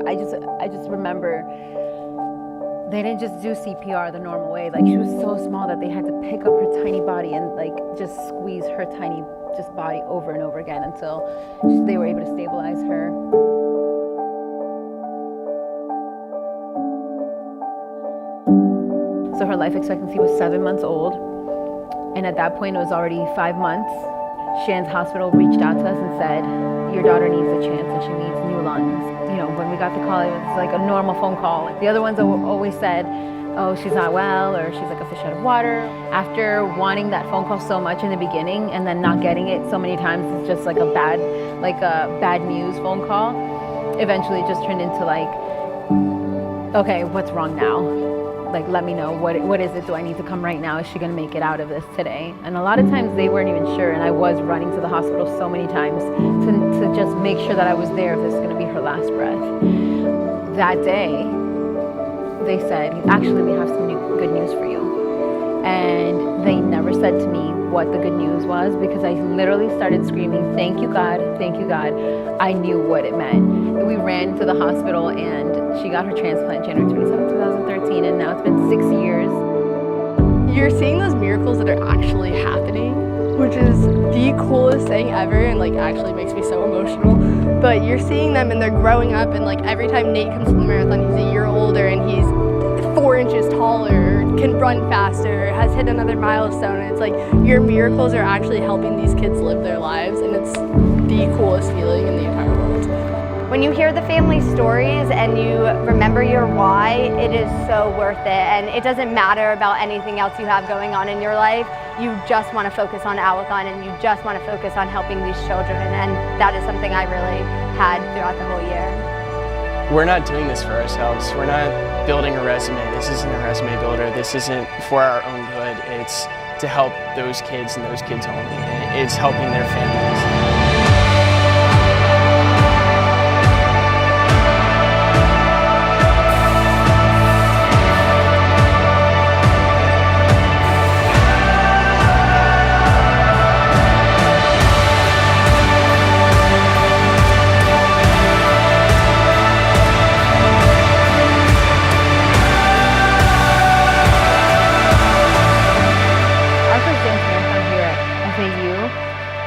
I just remember they didn't just do CPR the normal way. Like, she was so small that they had to pick up her tiny body and like just squeeze her tiny just body over and over again until they were able to stabilize her. So her life expectancy was 7 months old. And at that point, it was already 5 months. Shands Hospital reached out to us and said, your daughter needs a chance and she needs new lungs. You know, when we got the call, it was like a normal phone call. The other ones always said, oh, she's not well, or she's like a fish out of water. After wanting that phone call so much in the beginning and then not getting it so many times, it's just like a bad news phone call. Eventually it just turned into like, okay, what's wrong now? Like, let me know, what is it? Do I need to come right now? Is she gonna make it out of this today? And a lot of times they weren't even sure, and I was running to the hospital so many times to just make sure that I was there if this is gonna be her last breath. That day, they said, actually, we have some good news for you. And they never said to me what the good news was, because I literally started screaming, thank you, God, thank you, God. I knew what it meant. We ran to the hospital and she got her transplant January 27, 2013, and now it's been 6 years. You're seeing those miracles that are actually happening, which is the coolest thing ever, and like actually makes me so emotional. But you're seeing them and they're growing up, and like every time Nate comes to the marathon, he's a year older and he's 4 inches taller, can run faster, has hit another milestone. And it's like your miracles are actually helping these kids live their lives, and it's the coolest feeling in the entire world. When you hear the family stories and you remember your why, it is so worth it. And it doesn't matter about anything else you have going on in your life. You just want to focus on Owlthon, and you just want to focus on helping these children. And that is something I really had throughout the whole year. We're not doing this for ourselves. We're not building a resume. This isn't a resume builder. This isn't for our own good. It's to help those kids and those kids only. It's helping their families.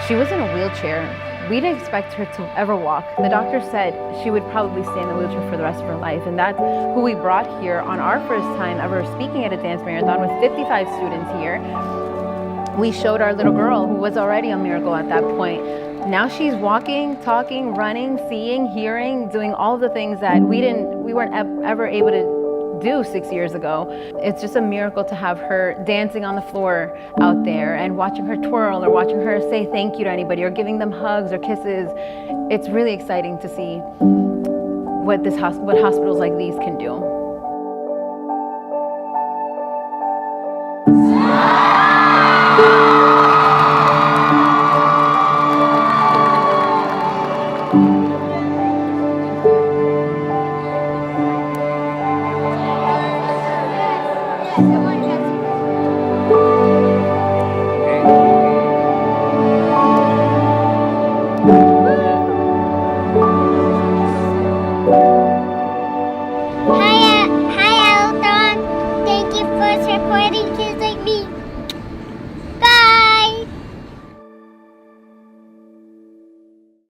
She was in a wheelchair. We didn't expect her to ever walk. The doctor said she would probably stay in the wheelchair for the rest of her life, and that's who we brought here on our first time ever speaking at a dance marathon with 55 students here. We showed our little girl, who was already a miracle at that point. Now she's walking, talking, running, seeing, hearing, doing all the things that we weren't ever able to do 6 years ago. It's just a miracle to have her dancing on the floor out there and watching her twirl, or watching her say thank you to anybody, or giving them hugs or kisses. It's really exciting to see what hospitals like these can do.